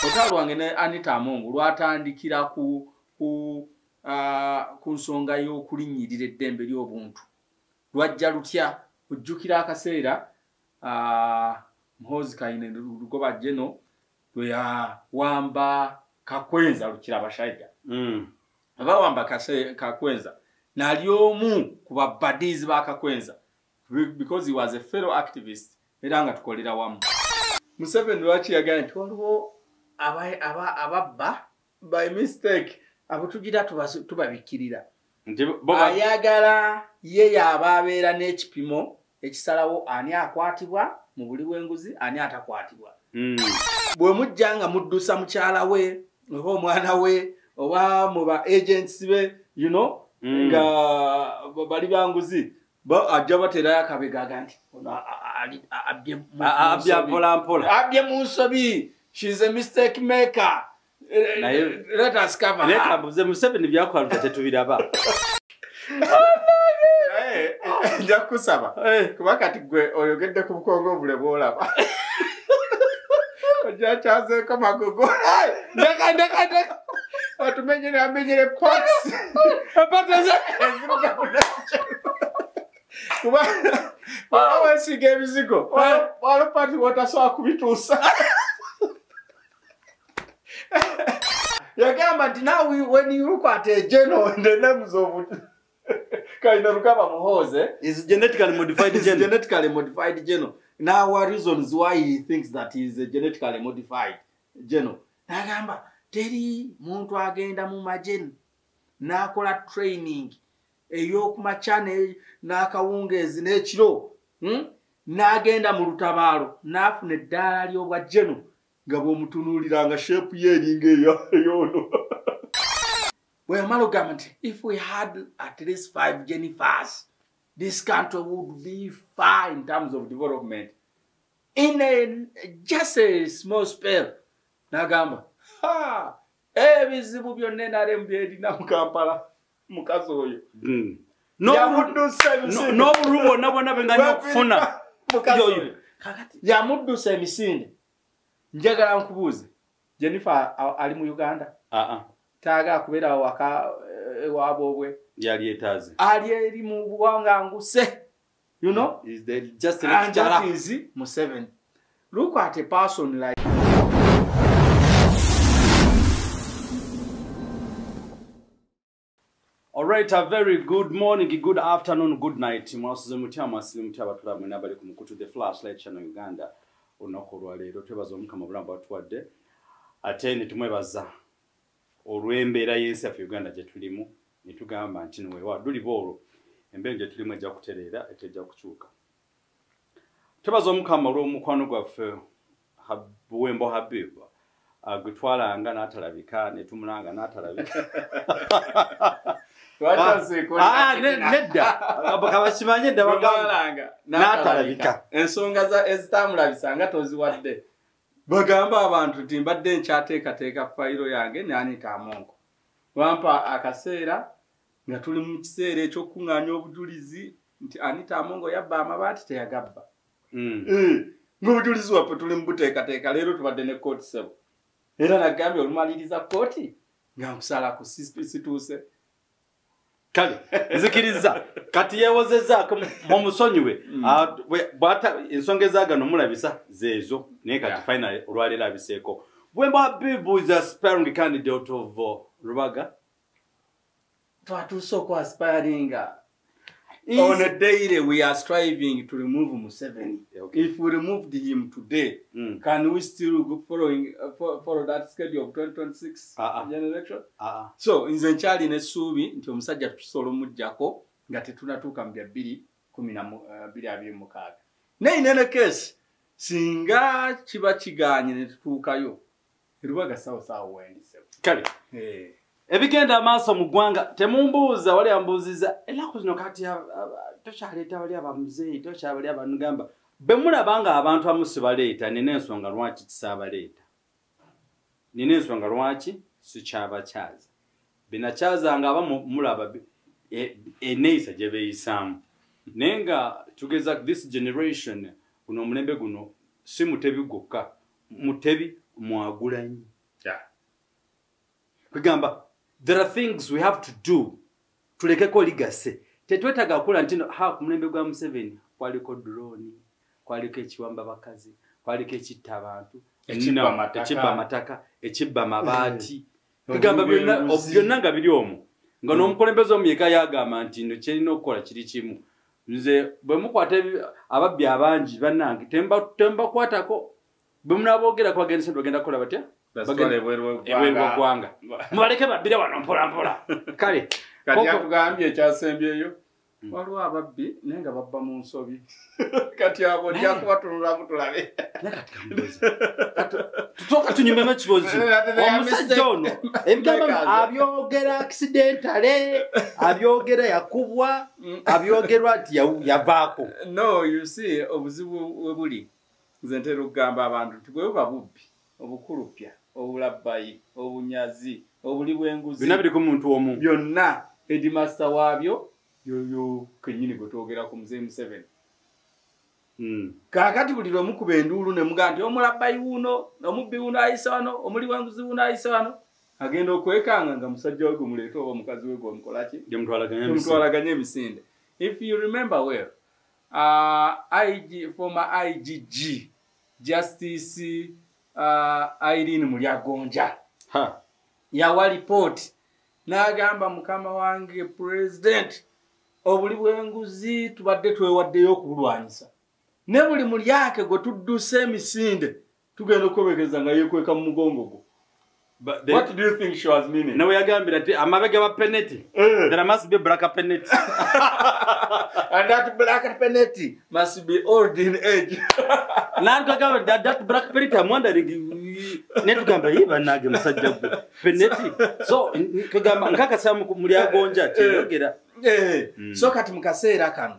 Olutalo lwange ne Anita Amongo lwatandikira ku nsonga y'okulinnyirira eddembe ly'obuntu. Lwajja lutya ojjukira akaseera Muhoozi Kayine Lugoba General lwe yawamba Kakwenza Lukira Bashaija. Abawamba Kakwenza nali omu ku babadizi ba Kakwenza because he was a fellow activist era nga tukolera wamu. Museveni lwaki yagamba nti waliwo ababba by mistake abo tugira tubabikkirira. Ayagala ye yaba abeera n'ekipimo ekisalawo ani akwatibwa mu buli bw'enguzi ani atakwatibwa. Bwe mujja nga muddusa mukyala we oba omwana we oba mu ba agents be nga bali banguzi ajja baterayo akabegaga nti abye mu nsobi. She's a mistake maker. Let us cover her. Museveni byakwaluta tetubiraba. Nja kusaba kuba kati gwe oyogedde ku bukongo obule bwolaba. Ojja kyazeeko magogo. Ndeka. Atumenyere pox. Kuba wesiga ebizigo walopati wotasobola kubituusa. Yagamba nti now when you look at a general in the names of Kayine Lugaba Muhoozi is genetically modified general. Genetically modified general. Now our reasons why he thinks that he is a genetically modified general. Yagamba teri muntu agenda mu majeni nakola training ey'okumakya n'akawungeezi n'ekiro n'agenda mu lutabaalo n'afuna eddaala ly'obwa general nga bw'omutunuuliranga shape ye eringa ey'ono. Bweyamala ogamba nti if we had at least 5 Jennifers, this country would be far in terms of development. In just a small spell. N'agamba ebizibu byonna NRM byerina mu Kampala mukazi oyo. N'obululu bwonna bwenganya okufuna yamuddusa emisinde. Njagala nkubuuze Jennifer ali mu Uganda? Taagala kubeera waka ewaabwe yali etaaze ali eri mu buwanga nguse. Is there just a and that is Museveni. Look at a person like all right, a very good morning, good afternoon, good night. Mwasuze mutya mwasili mutya batula mwena bali ku Mukutu the Flashlight Channel Uganda. Onako lwaleero twebaza omukama bulamba batuwadde ate ne tumwebaza olw'embeera y'ensi yaffe Uganda gye tulimu ne tugamba nti weewa duli boolwo embeera gye tulimu ejja kutereera etejja kukyuka. Twebaza omukama olw'omukwano gwaffe Buwembo Habib gwetwalanga n'atalabika ne tumulanga n'atalabika. Nedda bakabakimanye dda bagamba n'atalabika ensonga ezitamulabisa nga toziwadde. Bagamba abantu nti mbadde nkyateekateeka fayiro yange ne Anita Amongo. Bampa akaseera nga tuli mu kiseera ekyokuŋŋaanya obujulizi nti Anita Amongo yabba amabaati teyagabba. Ng'obujulizi waffe tuli mu buteekateeka leero tubadde ne kooti sebo. Era nagambye olumaliriza kooti nga nkusalako situuse. Kale nzikiriza kati yeewozezzaako mu musonyiwe bw'ata ensonga ezaagano mulabisa zeezo naye kati finally olwaleero abiseeko. Buwembo Habib is aspiring candidate of Lubaga. Twatuuse aspiring. On a daily we are striving to remove Museveni. Okay. If we removed him today, can we still go follow that schedule of 2026 general election? So nze nkyali n'essuubi nti omusajja tusobola omuggyako nga tetunatuuka mu bya 2026. Naye in any case singa kiba kigaanye ne tutuukayo Lubaga sawo wendisebo. Kale ebigenda amaaso mu ggwanga temumbuuza wali ambuuziza ennaku zino kati tokyaleeta wali abamuzeeyi tokyabali abantu gamba be mulaba nga abantu amu sibaleeta nina ensonga lwaki kisaabaleeta. Nina ensonga lwaki sikyabakyaza. Binakyazanga abamu mulaba enneeyisa gye beeyisaamu. Naye nga tugeza this generation guno omulembe guno si mutebi gwokka mutebi Mwagulanyi. Yeah. Kugamba there are things we have to do tulekeko legacy. Tetwetaga kula ntino ku mulembe gwa Museveni kwaliko drone, kwaliko ekiwamba bakazi, kwaliko ekitta abantu, ekibba amataka, ekibba amabaati. Kugamba byonna nga biri omwo. Nga n'omukulembeze omuyeka yagamba nti nno kyerina okukola kiri kimu. Nze bwe mukwata ababbi abangi bannange temba kwatako bwe munaboogera ku bagenda sente bagenda kukola batya? Bagenda ebweru gwanga. Mubaleke babbire wano mpola mpola. Kale kati yakugambye ekyasembyeyo waliwo ababbi naye nga babba mu nsobi kati abo njakubatunulamu tulabe tutoka tunyumemu ekibozi omusajja ono ebigambo abyogera accidentale abyogera yakubwa abyogerwa nti yavaako. No, you see obuzibu we buli nze ntera okugamba abantu nti bwe buba bubbi obukulupya obulabbayi obunyazi obuli bw'enguzi byonna biri ku muntu omu byonna edimasta waabyo yoyo kenyini gwe twogera ku Mzee Museveni. Kaakati buli lwe mukuba enduulu ne mugaa nti omulabbayi wuuno omubbi wuuno ayise wano omuli w'enguzi wuuno ayise wano agenda okwekanga nga musajja we gwe muleeta oba mukazi we gwe omukolaki yemutwalaganya emisinde. If you remember well, former IGG Justice Irene Mulyagonja yawa report n'agamba mukama wange president obuli bw'enguzi tubadde twewaddeyo okulwanyisa ne buli mulyake gwe tudduse emisinde tugenda okwebekeza nga yeekweka mu mugongo gwo. What do you think she was meaning? Nawe yagambira ati amabega ba penalty. There must be black penalty. And that black penalty must be old in age. Nanto agamba that black penalty I'm wondering netugamba yiba nage musajja penalty. So kugamba nkaka samu Mulyagonja kyogera. So kati mukaseera kano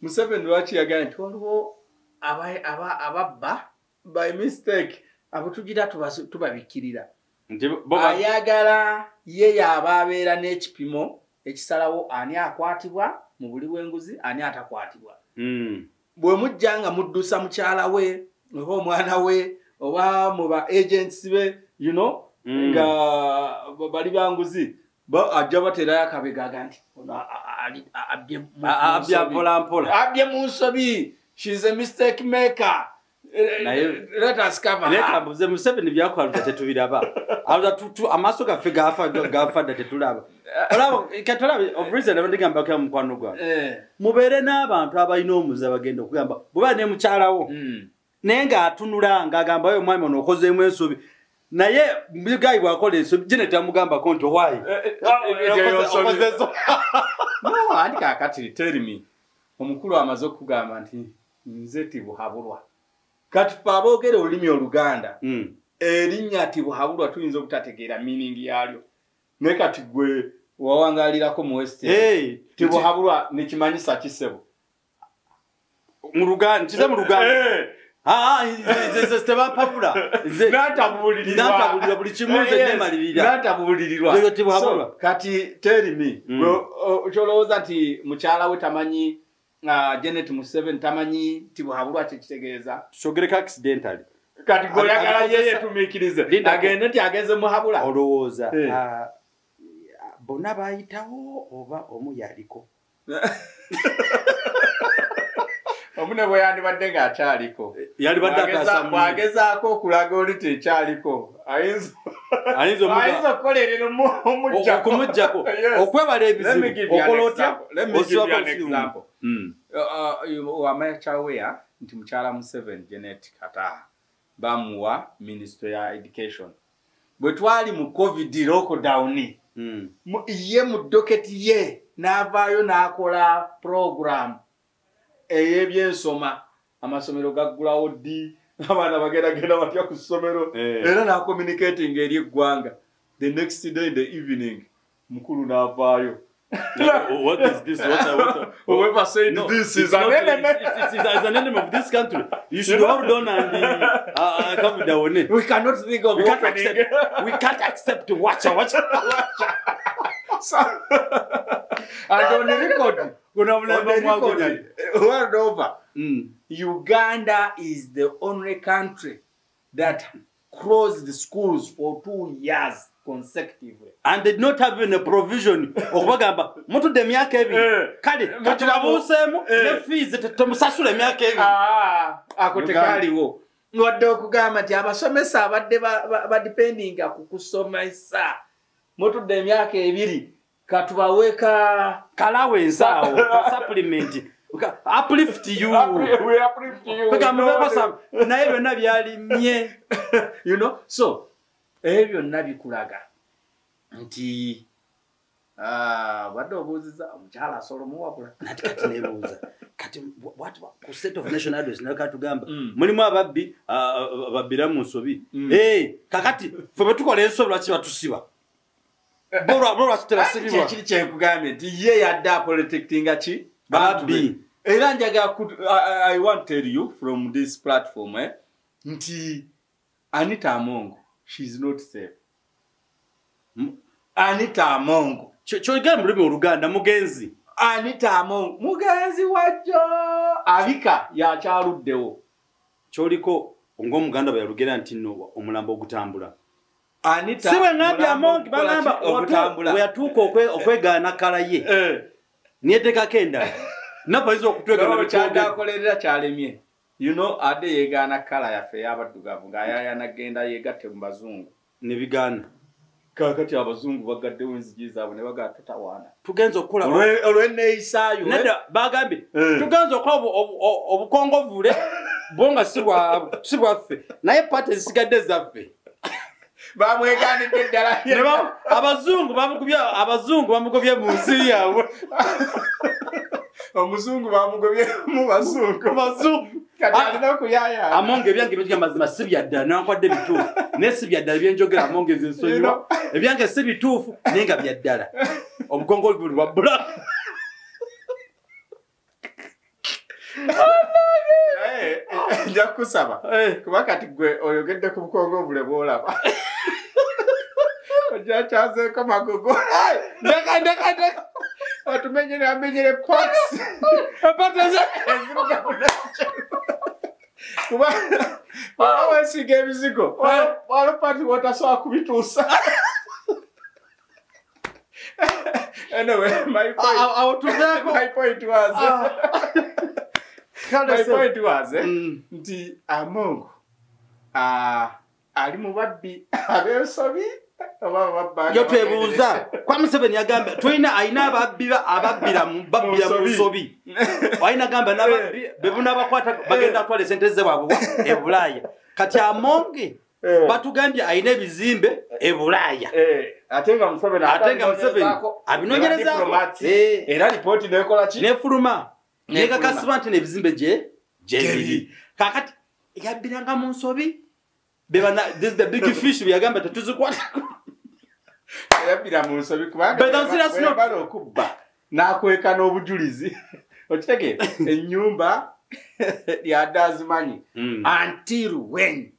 Museveni lwaki yagamba nti waliwo ababba by mistake abutugira tubabikirira. Ayagala ye yaba abeera n'ekipimo ekisalawo ani akwatibwa mu buli bw'enguzi ani atakwatibwa. Bwe mujja nga muddusa mukyala we oba omwana we oba mu ba agents be nga bali banguzi ajja baterayo akabegaga nti abye mu nsobi. She's a mistake maker. Let us cover her. Mzee Museveni byakwala tetubiraba. Aza amaso gaffe gafa tetulaba. Olabo katolaba obrisa nabandikamba kwa mukwano gwa. Mubere n'abantu abalina omuze bagenda okugamba buba ne mukyalawo. Naye nga atunula ngagamba yo mwami ono okozeemu ensobi. Naye mbigayi bwakola ensobi Janet amugamba ko nto why. No, andika akati tell me. Omukulu amaze okugamba nti nze tibuhabulwa. Kati paboogera olulimi Oluganda erinnya tibuhabulwa tuyinza obutategeera meaning yalyo. Ne kati gwe wawangalirako mu Western tibuhabulwa nekimanyisa kisebo mu Luganda kize mu Luganda ze steba papula ze natabulirwa buli kimuze nemalirira natabulirwa tibuhabulwa. Kati tell me cholooza nti mukyala we tamanyi Janet Museveni tamanyi tibuhabulwa kitegeeza shogereka accidentally kati goyagala yeye tumikirize agende nti ageze muhabula olowooza bonna bayitawo oba omu yaliko omune bwe yandibadde ng'akyaliko bwagezaako okulaga oli tekyaliko ayinza okukolerera okumuggyako okwebala ebizibu okola otya example. Wamachawea nti mukyala Museveni Janet Kataha bamuwa ministry ya education bwe twali mu COVID lockdown ye mu doketi ye n'avaayo n'akola program ey'ebyensoma amasomero gaggulawo ddi abaana bagenda batya ku ssomero era n'acommunicating eri eggwanga. The next day in the evening mukulu n'avaayo. What is this? Whoever said no, this is an enemy. It's an enemy of this country. You should hold on and come down. We cannot think of opening. We can't accept watch. And on the record, world over, Uganda is the only country that closed the schools for 2 years consecutively. And did not have a provision. Okubagamba mutudde emyaka ebiri. Kale katubabuuseemu ne fees temusasula emyaka ebiri. Ako tekaliwo. Wadde okugamba nti abasomesa abadde badependinga ku kusomesa mutudde emyaka ebiri katubaweka allowance awo supplement. Uplift you. We uplift you. Naye byonna byalimye. You know, so ebyo nabikulaga nti wadde obuuziza omukyala asobola omuwabula nati kati nebuuza kati what ku state of nation address nayo katugamba mulimu ababbi babbira mu nsobi kakati ffe bwe tukola ensobi lwaki batusiba bolwa kiterasibibwa kiri kyenkugambye nti ye yadde apolitictinga ki babbi era njagala I want to tell you from this platform nti Anita Amongo, she's not safe. Anita Amongo. Choigala mulimi Oluganda mugenzi. Anita Amongo, mugenzi wajjo. Abika ya kyaluddewo. Choliko ng'Omuganda bayalugera nti nno omulambo ogutambula. Anita siwe ngambye Amongo bagamba oyatuuka okwegaana kala ye. Niyeteekako endala. Nabayinza okutwegana kyadakolerera kyalemye. You know, ade yegana kala yafe y'abaddugavu ng'ayaya nagenda yegatte mu bazungu. Ne bigaana. Kakati abazungu bagaddewo enzigi zaabwe ne bagala tutawaana. Tugenza okukola olw'enneeyisaayo. Nedda bagambye tugenza okukola obukongovule bonga si bwaffe naye paati ezisigadde zaffe. Bamwegaanidde eddala. Abazungu bamugobye mu nsi yaabwe. Omuzungu bamugobye mu bazungu. Amongo ebyange bya mazima si byaddala nankwadde bituufu naye si byaddala byenjogera Amongo ezinsonyiwa ebyange si bituufu naye nga byaddala obukongo buli bwa black. Nja kusaba kuba kati gwe oyogedde ku bukongo bule bwolaba ojja kyazeeko magogo ndeka atumenyere pots kuba wesiga ebizigo walopati wotasobola kubituusa. Anyway, my point was nti Amongo ali mu babbi ab'ensobi yo twebuuza kwa Museveni yagamba tulina ayina ababbira mu nsobi ayina gamba n'ababbi bebuna bakwata bagenda atwala esente ze bwabwe e Bulaaya kati Amongo batugambye ayina ebizimbe e Bulaaya ate nga Museveni abinonyerezaako era lipooti nekola ki nefuluma nekakasiba nti n'ebizimbe gyebiri kakati yabbiranga mu nsobi this the big fish byagamba tetuzikwatako yabbira mu nsobi kubanga okubba n'akweka n'obujulizi okitegeera ennyumba yadde azimanyi until when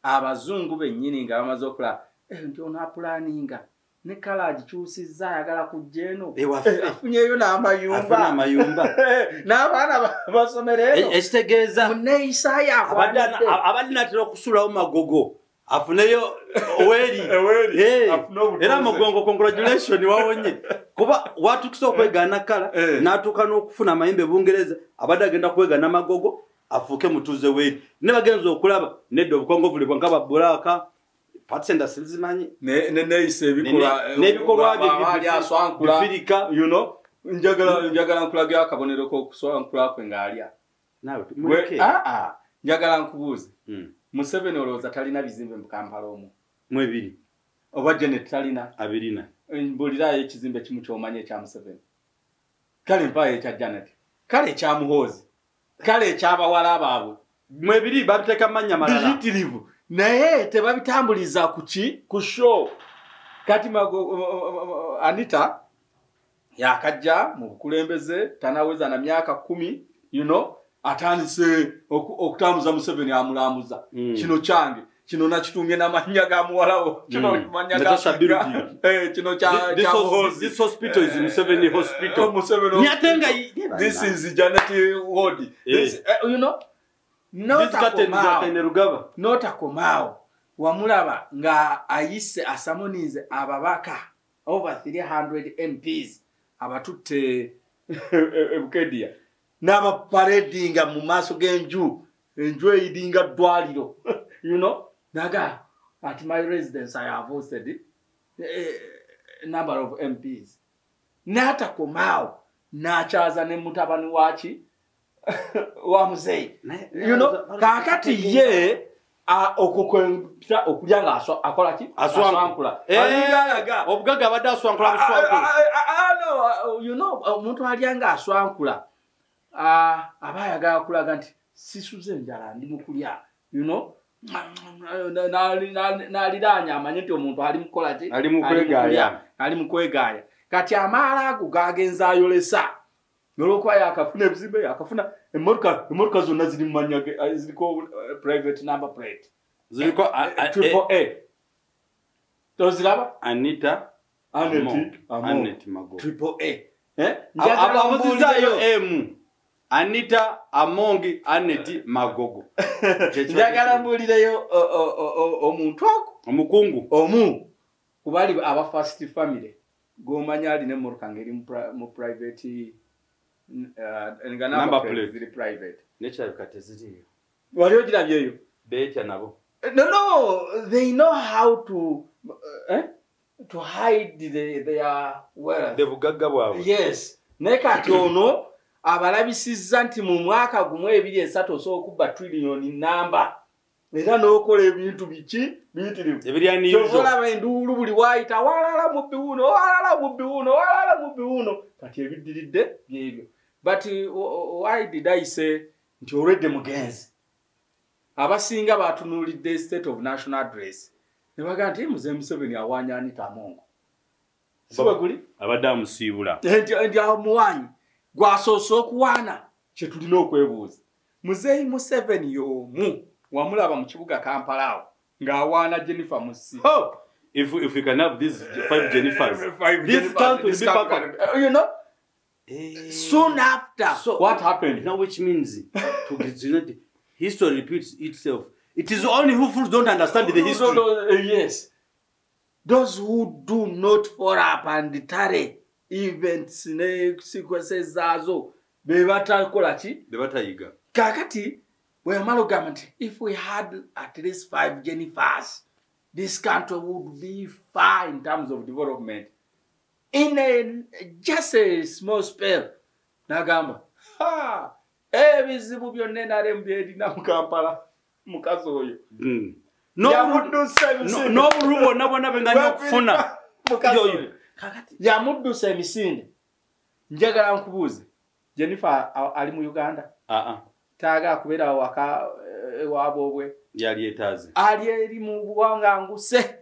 abazungu bennyini nga bamaze okulaba nti ono apulaninga ne kala agikyusizza ayagala kujja eno afunyeeyo n'amayumba n'abaana basomero eno ekitegeeza mu nneeyisa yaako abadde natera okusulawo magogo afuneyo oweri era mugongo congratulation wawonye kuba watukisa okwegaana kala n'atuuka n'okufuna amayimba Bungereza abadde agenda kwegaana magogo afuuke mutuuze weri ne bagenza okulaba nedda obukongovule bwa nga babulaaka patsenda sizimanyi neneeyisa n'ebikolwa bifirika njagala nkulaga akabonero k'okuswankula kwe ng'alya njagala nkubuuze Museveni olowooza talina bizimbe mu Kampala omwo mwebiri oba Janet talina abirina mbulirayo ekizimbe kimu ky'omanyi ekya Museveni kale mpaayo ekya Janet kale ekya Muhoozi kale eky'abawala baabwe mwebiri babiteeka mannya malala biyitirivu naye tebabitambuliza ku show kati Anita yakajja mu bukulembeze tanaweza na myaka 10 you know atandise okutambuza Museveni amulambuza kino kyange kino nakitumye n'amannya ga muwalawo kino manya ga kino kya this hospital is Museveni hospital nyatenga this is Janet Ward you know not akomao wamulaba nga ayise asamonize ababaka over 300 MPs abatutte ebukedia n'aba paradinga mu maaso g'enju eyidinga ddwaliro you know naga at my residence I have hosted a number of MPs nata komao nachaza ne mutabani wachi wa muzei you know kakati ye okukwempita okulyanga akola ki aswankula obugaga abadde aswankula buswankula no you know omuntu alyanga aswankula abayagala kulaga nti sisuze njala ndi mukulya you know naliranya amanye nti omuntu ali mukola ki ali mukwegaya kati amaala ago gagenza ayolesa nolokuba yakafuna ebizimbe yakafuna emmotoka zonna ziri mumanya ziriko private number plate ziriko AAA toziraba Anita Magogo AAA abamuzizayo M Anita Amongi Annette Magogo njagala mbulireyo omuntu omukungu kubali aba first family gomanya ali ne motoka ngeri mu private number plate ziri private nature kateziriyo wali ogirabyeyo betya nabo no they know how to hide their wealth the bugagga bwabwe yes nekati ono abalabisizza nti mu mwaka gumu 2-3 osookuba trillion namba era n'okola ebintu biki biyitirivu ebiryanizo olaba enduulu buli waayita walala mubbi wuno kati ebiddiridde byebyo but why did I say nti olwedde mugenzi abasinga batunuulidde state of national address ne baga nti Mzee Museveni awaanya Anita Amongo siwe guli abadde amusiibula nti amuwaanyi gwasoose okuwaana kye tulina okwebuuza Mzee Museveni y'omu wamulaba mu kibuga Kampala awo ng'awaana Jennifer Musi if we can have these 5 Jennifers this count will be perfect you know soon after so what happened now which means history repeats itself. It is only who fools don't understand the history. Yes. Those who do not follow up and tarry events sequences zazo bebatakola ki bebatayiga kakati we amalogama nti if we had at least 5 Jennifers this country would be far in terms of development in just a small spell nagamba ebizibu byonna NRM na Kampala mukazi oyo n'obululu bonna bonna benganya okufuna yamuddusa emisinde njagala nkubuuze Jennifer ali mu Uganda taagala kubeera waka ewaabwe yali etaaze ali eri mu buwanga nguse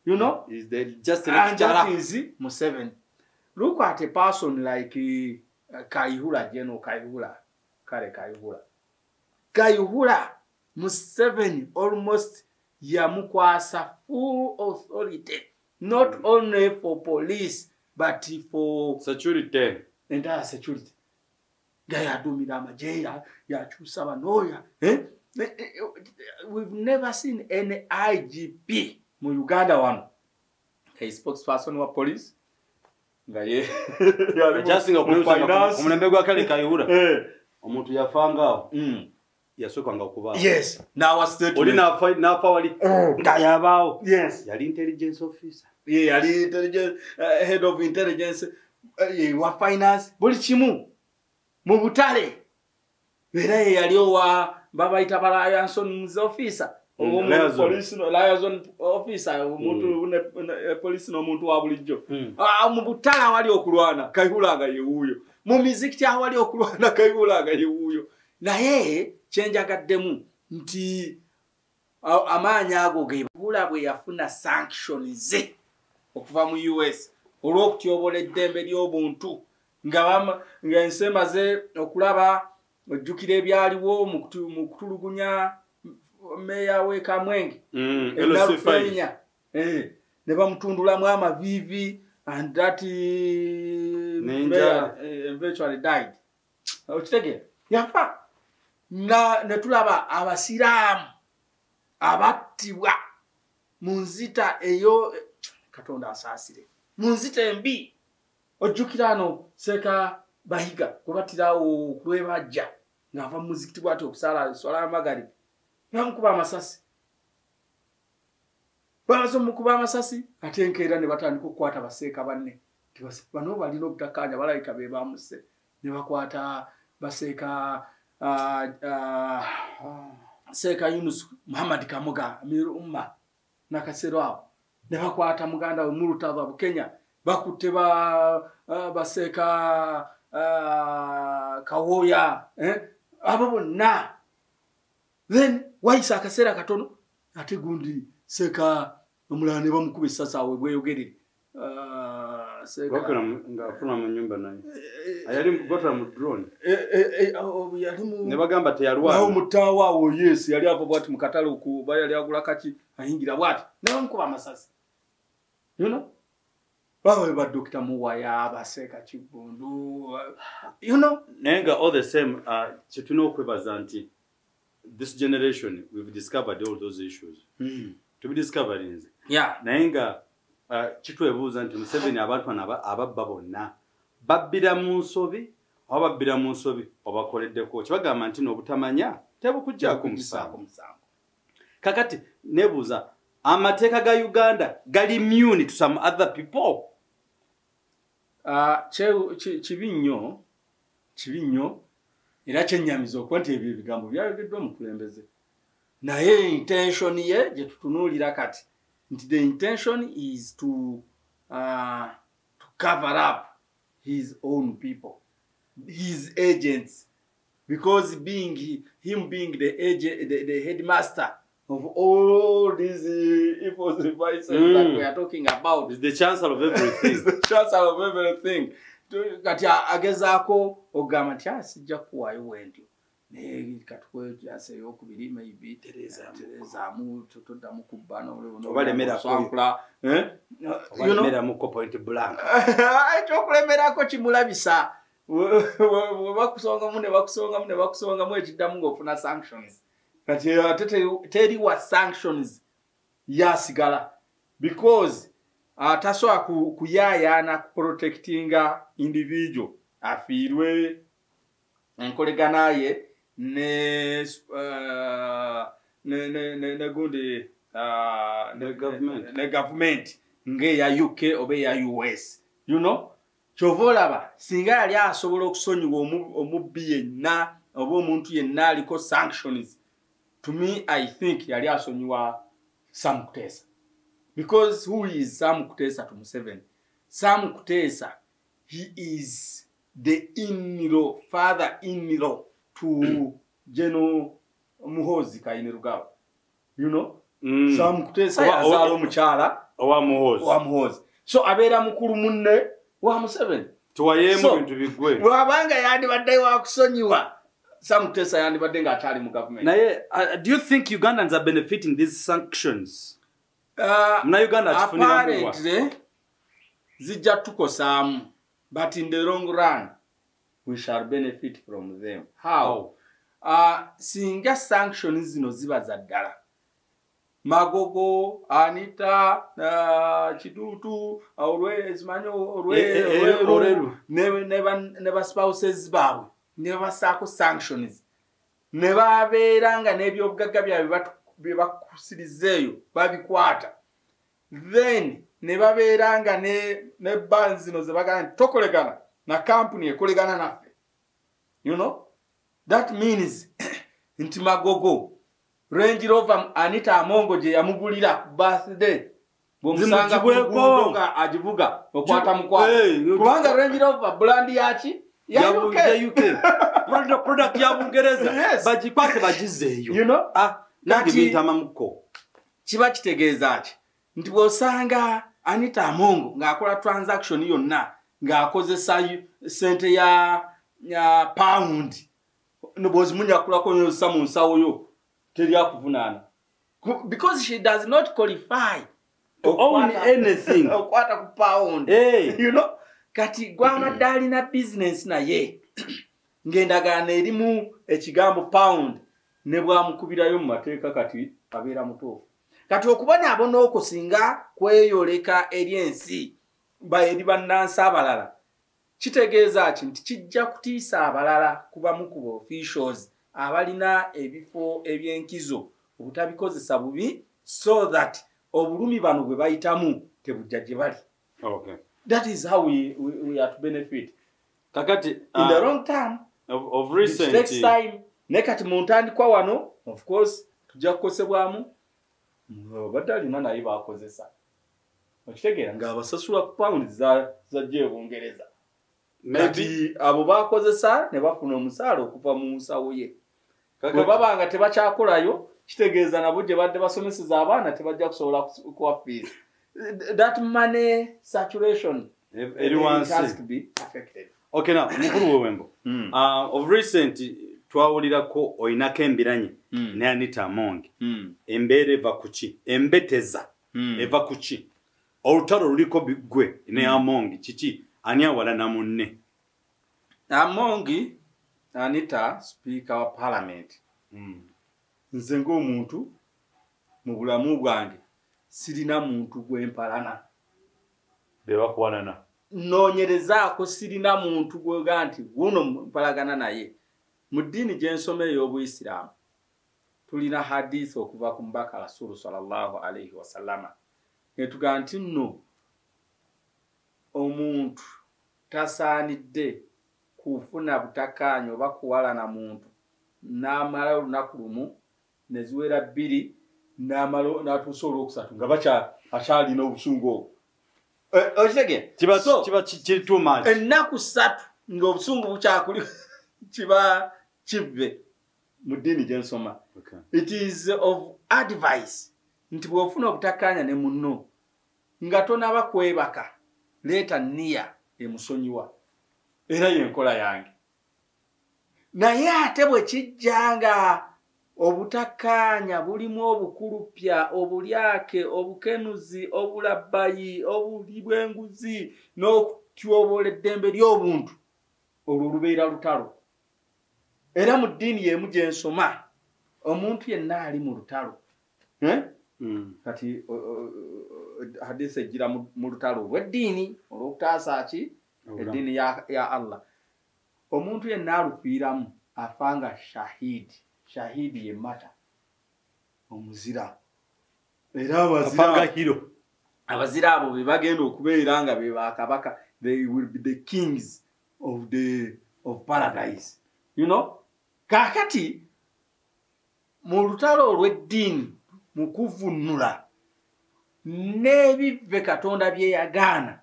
you know is there just a lecturer is Museveni look at a person like Kayihura General Kayihura Museveni almost yamukwasa full authority not only for police but for security entire security gaya dumira amajeya yachusa banoya we've never seen any IGP mu Uganda one a spokesperson wa police ngaye yasinga kumulembe gwa kale Kayihura omuntu yafanga yasokwanga okuba yes now state oli na wali ngayabao yes yali intelligence officer yali intelligence head of intelligence wa finance buli kimu mu butale era yali wa babayita Liaison officer liaison officer omuntu police n'omuntu wa bulijjo mu butale wali okulwana Kayihura nga yewuyo mu miziki awali okulwana Kayihura nga yewuyo naye kyenjagaddemu nti amaanyi ago gebula bwe yafuna sanctions okuva mu US olw'okutyobola eddembe ly'obuntu nga ensemaze okulaba ojjukira ebyaliwo mu kutulugunya meya w'e Kamwenge LC5 ne bamutundulamu amavivi and that eventually died okitegeera yafa ne tulaba abasiraamu abattibwa munzita eyo Katonda asaasire munzita embi ojjukira ano Seeka Bahiga kubatirawo kulwebajja ng'ava mu muzikiti bw'ati okusala swala amagari bamukuba amasasi bamaze omukuba amasasi ate enkeera ne batandika okukwata baseeka banne bano balina obutakkaanya balayika be bamuse ne bakwata baseeka Seeka Yunus Muhammad Kamuga Amiru Umma nakasero abo ne bakwata muganda we Murutaza Bukenya bakutte baseeka Kawoya abo bonna then waisa akaseera katono ate gundi Seeka omulala ne bamukuba essasa we bweyogerere Seeka ngafuna mu nyumba naye ayali mugota mu drone ne bagamba teyalwana awo mutawa awo yes yali ava bwati mu katale okuba yali agula kaki ayingira bwati ne bamukuba amasasi you know bawe ba Dr. Muwaya abaseeka Kibundu you know nenga all the same kituna okwebaza nti this generation we've discovered all those issues to be discovered in nenga kitwebuuza nti Museveni abantu ababba bonna babbira mu nsobi oba babbira mu nsobi obakoleddeko kibagamba nti n'obutamanya tebukujjaako musango kakati nebuuza amateeka ga Uganda gali immune to some other people kibi nnyo era kyennyamiza okuba nti ebyo ebigambo byayogeddwa omukulembeze naye intention ye gye tutunuulira kati nti the intention is to cover up his own people, his agents, because him being the headmaster of all these evil devices that we are talking about. Is the chancellor of everything. Is the chancellor of everything. Kati agezaako ogamba nti asijja kuwaayo wendyo naye katukwe kyase yokubiri maybe Tereza mu toddamu kubba obalemera mu point blank ekyokulemerako kimulabisa bakusongamu ne bakusongamu ekiddamu ng'ofuna sanctions kati ate teriwa sanctions yasigala because tasobola kuyaayaana kuprotectinga individual afiirwe enkolegana ye ne gundi government ngeya UK oba eya US you know kyova olaba singa yali asobola okusonyiwa omubbi yenna oba omuntu yenna aliko sanctions to me I think yali asonyiwa Sam Kutesa because who is Sam Kutesa to Museveni? Sam Kutesa, he is the in-law, father-in-law to General Muhoozi Kainerugaba. You know? Sam Kutesa yazaala omukyala owa Muhoozi. So abeera mukulu munne wa Museveni. Tuwayeemu bintu bigwe. Bw'abanga yandibadde wa kusonyiwa Sam Kutesa yandibadde ng'akyali mu government. Naye, do you think Ugandans are benefiting these sanctions? Apparently, zijja tukosaamu, but in the long run, we shall benefit from them. How? Singa sanctions zino ziba za ddala. Magogo, Anita, Chidutu, Orelu, never spouses baabwe, never saako sanctions. Never abeeranga n'ebyobugagga byabwe bebakusirizeeyo babikwata then ne babeeranga ne bands zino ze bagana tokolegana na company ekolegana naffe you know that means nti Magogo Range Rover Anita Amongo je yamugulira birthday bomusanga nga ajivuga okwata mukwata kubanga Range Rover brand yachi ya UK product ya Bungereza bajikwate bajizeeyo you know nakibintamamuko kiba kitegeeza ki nti bw'osanga Anita Amongo ng'akola transaction yonna ng'akozesa sente ya pound bw'ozimunyakulako yonsa mu nsawo yo teri akuvunaana because she does not qualify to own anything okwata ku pound you know kati gwabadde alina business naye ng'endagaano erimu ekigambo pound ne bwamukubirayo mu mateeka kati abeera mutuufu kati okubona abo n'okusinga kweyoleka eri ensi eri bannansi abalala kitegeeza ki nti kijja kutiisa abalala kubamu ku officials abalina ebifo ebyenkizo obutabikozesa bubi so that obulumi bano bwe bayitamu tebujja gye bali. That is how we are to benefit. Kakati in the long term of recent next time nekati mu ntandikwa wano of course tujja kukosebwamu badalina naye bakozesa okitegeera ng'abasasula pound zajja Bungereza maybe abo bakozesa ne bafuna omusaala okuva mu nsawo ye bwe baba nga tebakyakolayo kitegeeza nabo gye badde basomeseza abaana tebajja kusobola kuwa fees. That money saturation everyone has to be affected. Okay, now mukuru wembo of recent twawulirako oinako embiranye ne Anita Among embeere eva kuki embeteza eva kuki olutalo luliko gwe ne Among kiki ani awala na munne Among Anita speaker wa parliament nze ng'omuntu mu bulamu bwange sirina muntu gwempalana bebakuwanana noonyerezaako sirina muntu gwega nti guno mpalagana naye. Mu ddiini gye nsoma ey'Obuyisiraamu tulina hadisi okuva ku mbaka Rasulu sallallahu alayhi wasallama etuga nti nno omuntu tasaanidde kufuna butakkaanya oba kuwalana muntu n'amala olunaku lumu ne ziwera bbiri n'amala n'atuusa olwokusatu nga akyalina obusungu obwo. Okitegeera kiba kiri too much. Ennaku ssatu ng'obusungu bukyakuli kiba kivve mu ddiini gye nsoma. It is of advice nti bw'ofuna obutakkaanya ne munno nga tonaba kwebaka leeta nniya emusonyiwa era y'enkola yange. Naye ate bwe kijjanga obutakkaanya bulimu obukulupya obulyake obukenuzi obulabbayi obuli bw'enguzi n'okutyobola eddembe ly'obuntu olwo lubeera lutalo. Era mu ddiini y'emu gye nsoma omuntu yenna ali mu lutalo kati hadisi ejjira mu lutalo olw'eddiini olw'okutaasa ki eddiini ya Allah omuntu yenna alufiiramu afanga shahidi ye mata omuzira era abazira abo be bagenda okubeera nga be bakabaka they will be the kings of paradise, you know. Kakati mu lutalo olw'eddiini mu kuvunula n'ebivve Katonda bye yagaana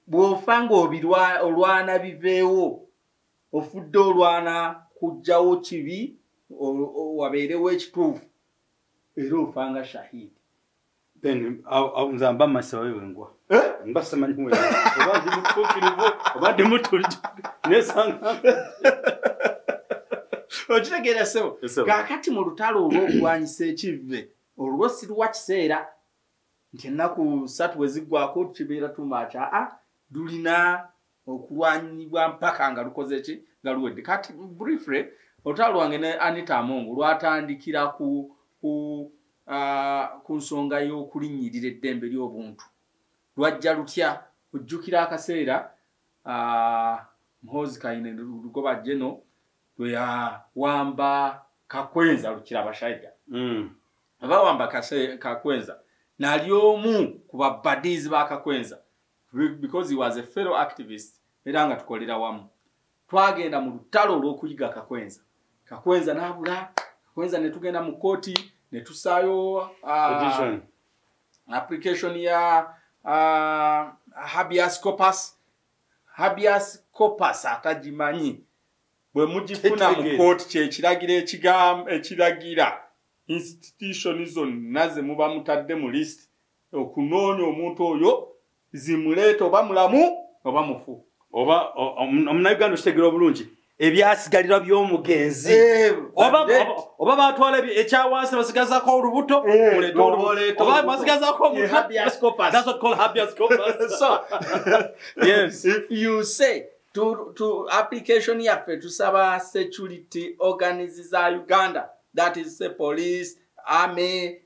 bw'ofa ng'olwana biveewo ofudde olwana kujjawo kibi wabeerewo ekituufu era ofanga shahidi. Then nze mba masawe wengwa mba samanyi wewe obadde mutuukirivu obadde mutulije nesanga okitegeera sebo. Kaakati mu lutalo olw'okulwanyisa ekivve olwo si lwa kiseera nti ennaku 3 we ziggwako kibeera tumaca lulina okulwanyibwa mpaka nga lukoze ki nga luwedde. Kati briefly olutalo lwange ne Anita Among lwatandikira ku nsonga y'okulinnyirira eddembe ly'obuntu. Lwajja lutya ojjukira akaseera Muhoozi Kayine Lugoba General lwe yawamba Kakwenza Lukirabashaija. Abawamba Kakwenza nali omu ku babadizi ba Kakwenza because he was a fellow activist era nga tukolera wamu. Twagenda mu lutalo olw'okuyiga Kakwenza n'abula. Kakwenza ne tugenda mu kooti ne tusaayo application ya habeas corpus atagimanyi bwe mugifuna mu kooti kyekiragiro ekiragira institution zonna ze muba mutadde mu list okunoonya omuntu oyo zimuleeta oba mulamu oba mufu oba omunauganda okitegeera obulungi ebyasigalira by'omugenzi oba batwala ekyawansi basigazako olubuto oba basigazako habeas corpus. That's what called habeas corpus. So yes, if you say to application yaffe tusaba security organizes za Uganda, that is the police, ame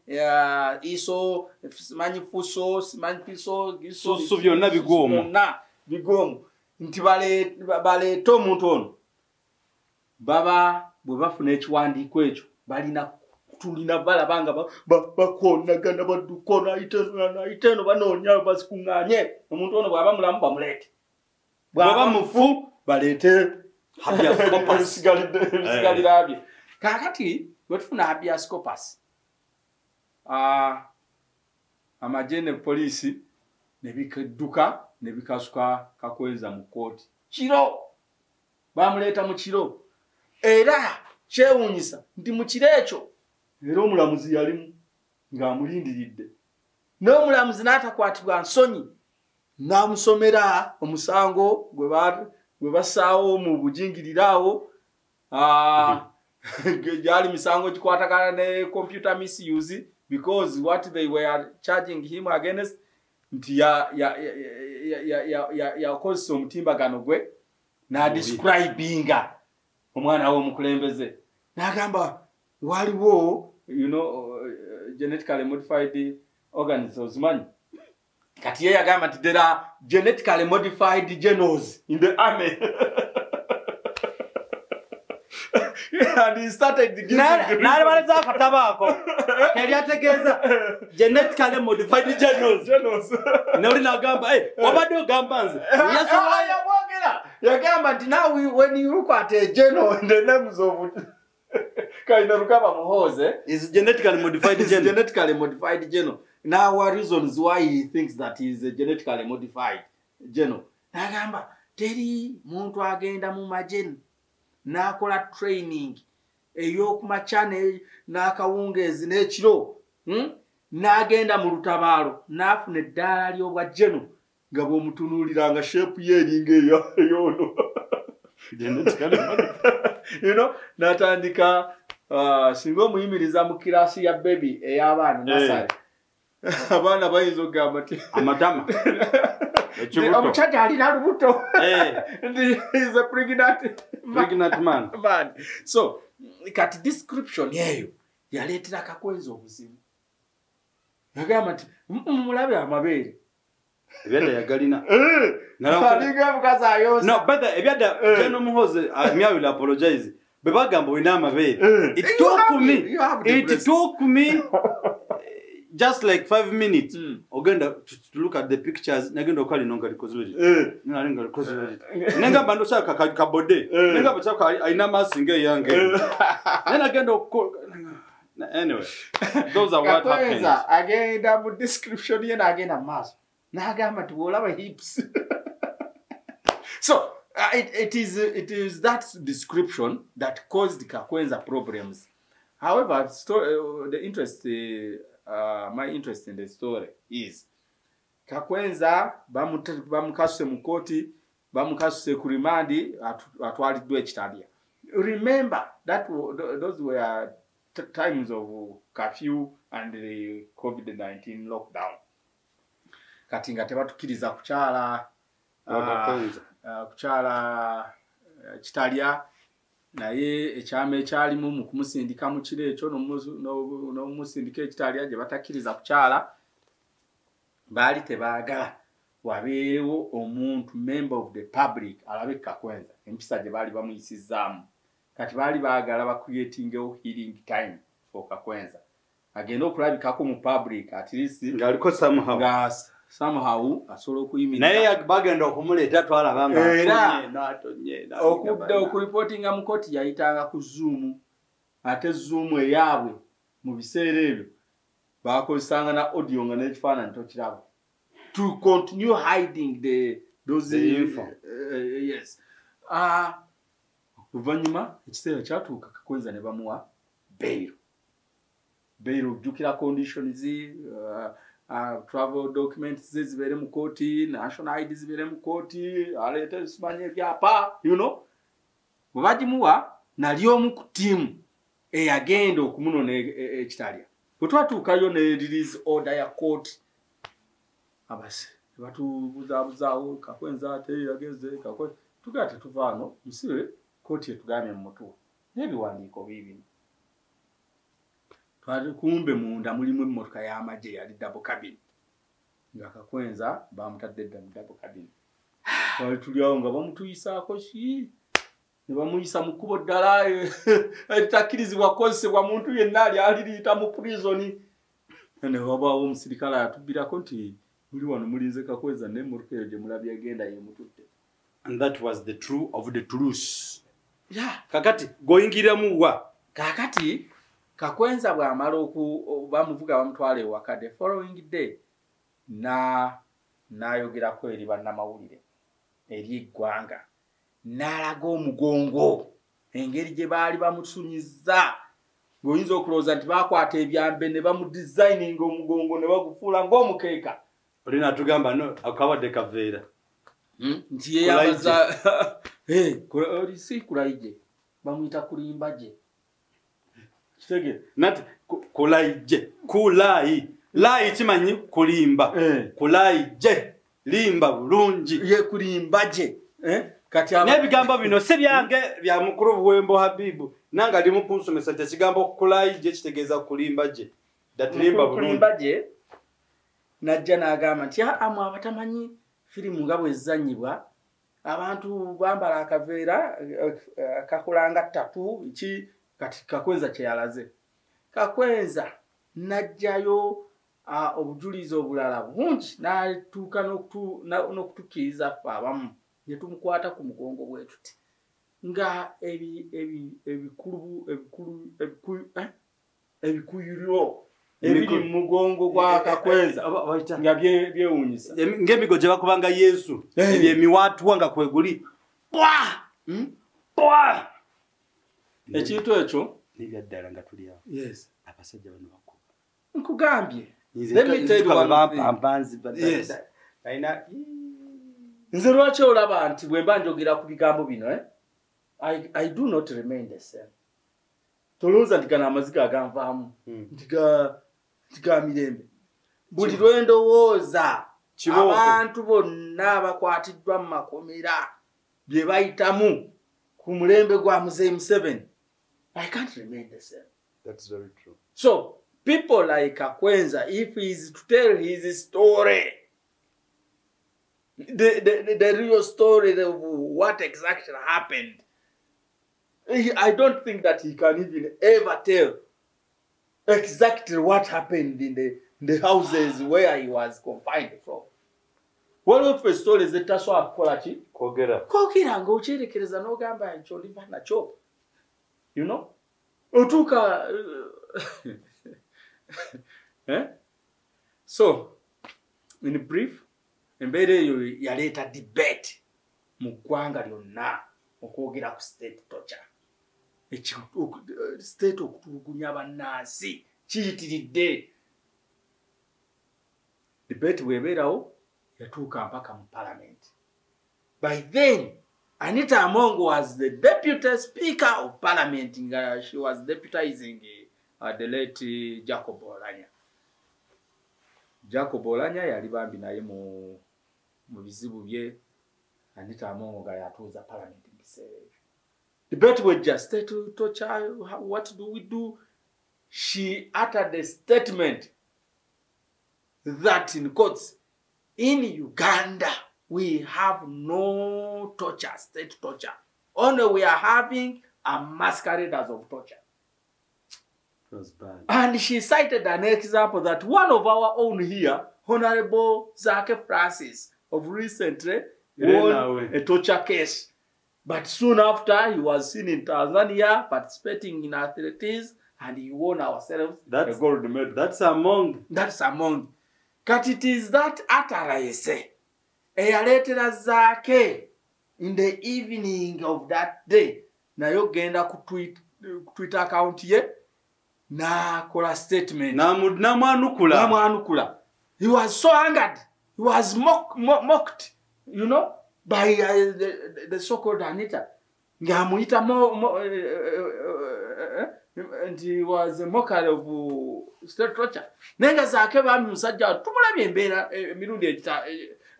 iso simanyi fuso simanyi piso giso so byonna bigomu na bigomu nti baleeta omuntu ono baba bwe bafuna ekiwandiiko ekyo balina tulina balabanga bakonagana badukona iteno banoonya basikuŋŋaanye omuntu ono bw'aba mulamu bamuleete bw'aba mufu baleete ebisigalira bye kaakati bwetufuna habeas corpus amagye ne poliisi ne bikedduka ne bikasuka Kakweza mu kooti kiro bamuleeta mu kiro era kyewuunyisa nti mu kiro ekyo era omulamuzi yalimu ng'amulindiridde n'omulamuzi n'atakwatibwa nsonyi n'amusomera omusango gwe basaawo mu bujingiriro awo gyali misango gikwatagana ne computer misuse because what they were charging him against nti yakozesa omutimbagano gwe n'adescribinga omwana w'omukulembeze n'agamba waliwo genetically modified organisms manyi kati ye yagamba nti there are genetically modified genomes in the army and he started giving n'alebaleza akatabaako keri ategeeza genetically modified genomes noli n'agamba wabadde ogamba nze yagamba nti now when you look at a genome the names of Kaina Rukaba Muhoze is genetically modified genome. Genetically modified genome. Now what reasons why he thinks that he is a genetically modified genome? Nagamba teri muntu agenda mu majeni nakola training ey'okumachane n'akawungeezi n'ekiro n'agenda mu lutabaalo n'afuna eddaala ly'obwa genome nga bw'omutunuuliranga shape ye eringa ey'ono natandika singa omuyimiriza mu kirasi ya baby ey'abaana nasale abaana bayinza okugamba ti amatama omukyajja alina lubuto is a pregnant man. So kati description eyo yaleetera Kakweza obuzibu yagamba nti mulabe amabeere ebyadda yagalina alinga mukazi ayonsa no but ebyadda Jeno Muhoze myawili apologize bebagamba olina amabeere it took me just like 5 minutes ogenda to look at the pictures nagenda okali nonga likozwe nalinga likozwe nenga bando shaka kabode nenga bachaka aina masinga yange nena genda anyway those are what happens again double description yena again a mass nagamba tuolaba hips so it is that description that caused Kakweza problems. However, my interest in the story is Kakweza bamukasuse mu koti bamukasuse ku rimandi atwaliddwa ekitaliya. Remember that those were times of curfew and the COVID-19 lockdown. Kati nga tebatukiriza kukyala kitaliya naye ekyama ekyalimu mu kumusindika mu kiro ekyo n'omusindika ekitaliya gye batakkiriza kukyala baali tebaagala wabeerewo omuntu member of the public alabe Kakweza empisa gye baali bamuyisizzaamu kati baali baagala bakreatingewo healing time for Kakweza agenda okulabikako mu public at least ng'aliko somehow asobola okuyimira naye bagenda okumuleeta twalabanga okudda okuripotinga mu koti yayitanga ku Zoom ate Zoom eyaabwe mu biseera ebyo bakozesanga na audio nga n'ekifaananyi tokiraba to continue hiding those info. Yes. Oluvannyuma ekiseera kyatuuka Kakweza ne bamuwa bail ojjukira conditions travel documents zibeere mu kooti national ID zibeere mu kooti aleete simanye ebyapa bwe bagimuwa nali omu ku ttiimu eyagenda okumunona ekitaliya bwe twatuukayo ne release order ya kooti abase batubuzabuzaawo Kakweza ate yageze tugaa tetuvaano musibe kooti etugambye mu mutuwa n'ebiwandiiko biibino kumbe munda mulimu emmotoka y'amagye yali double cabin nga Kakwenza bamutadde dda mu double cabin wali tuli awo nga bamutuyisaako ki ne bamuyisa mu kkubo ddala eritakkirizibwa kukozesebwa muntu yenna ali aliyita mu prison ne wabaawo omusirikale atubbirako nti muli wano mulinze Kakwenza n'emmotoka eyo gye mulabye egenda yemutudde. And that was the true of the truth. Yeah. Kakati goyingiramu wa kakati Kakwenza bw'amala bamuvuga bamutwala ewaka the following day n'ayogerako eri bannamawulire eri eggwanga n'alaga omugongo engeri gye baali bamusunyiza ng'oyinza okulowooza nti baakwata ebyambe ne bamudesigninga omugongo ne bagufuula ng'omukeeka. oli natugamba no akabadde kaveera nti yeyabaza oli si Kulaije bamuyita Kulimbaje kitege nati Kulaije layi kimanyi kulimba Kulaije limba bulungi ye Kulimbaje kati n'ebigambo bino si byange bya mukuru Buwembo Habibu nanga ali mu kunsomesa ekigambo Kulaije kitegeeza Kulimbaje limba bulungi Kulimbaje najja n'agamba nti amwe abatamanyi firimu nga bwezanyibwa abantu bambala akaveera kakolanga ttatu ki kati Kakwenza kye yalaze. Kakwenza najjayo obujulizi obulala bungi n'atuuka n'okutukkiriza ffe abamu ne tumukwata ku mugongo bwe tuti nga ebikuyiro ebiri mu mugongo gwa Kakwenza nga byewuunyisa ng'emigo gye bakubanga Yesu ebyemiwaatwa nga kweguli ekintu ekyo n'ebyaddala nga tuli awo abasajja bano bakuba nkugambye nze lwaki olaba nti bwe mba njogera ku bigambo bino I do not remain the same. Tolooza nti gano amaziga aganvaamu nti ga mirembe. Buli lwe ndowooza abantu bonna abakwatiddwa mu makomera bye bayitamu ku mulembe gwa Muzeeyi Museveni, I can't remain the same. That's very true. So people like Kakwenza, if he is to tell his story, the real story of what exactly happened, I don't think that he can even ever tell exactly what happened in the houses where he was confined from. What if a story is that so akolachi kokera ngo cherekereza no gamba ncho liva nacho, you know, otuka So in brief, embeere eyo yaleeta debate mu ggwanga lyonna okwogera ku state torture. State okutulugunya bannansi kiyitiridde. Debate bwebeerawo yatuuka mpaka mu parliament. By then, Anita Among was the deputy speaker of parliament. She was deputizing the late Jacob Oulanyah. Jacob Oulanyah yali bambi naye mu bizibu bye. Anita Among nga yatuuza parliament in biseera. Debate was just state torture. What do we do? She uttered a statement that in quotes, in Uganda, we have no torture, state torture. Only we are having a masqueraders of torture. It was bad. And she cited an example that one of our own here, Honorable Zake Francis, of recently won a torture case. But soon after, he was seen in Tanzania participating in athletics, and he won ourselves a gold medal. That's among. That's among. But it is that utterance, eyaleetera Zaake in the evening of that day, nayo genda ku Twitter account ye, nakola statement. Namwanukula. He was so angered. He was mocked, you know, by the so-called Anita. Ngamuyita and he was a mockery of state torture. Nenga Zaake bami musajja tumulabye embeera emirundi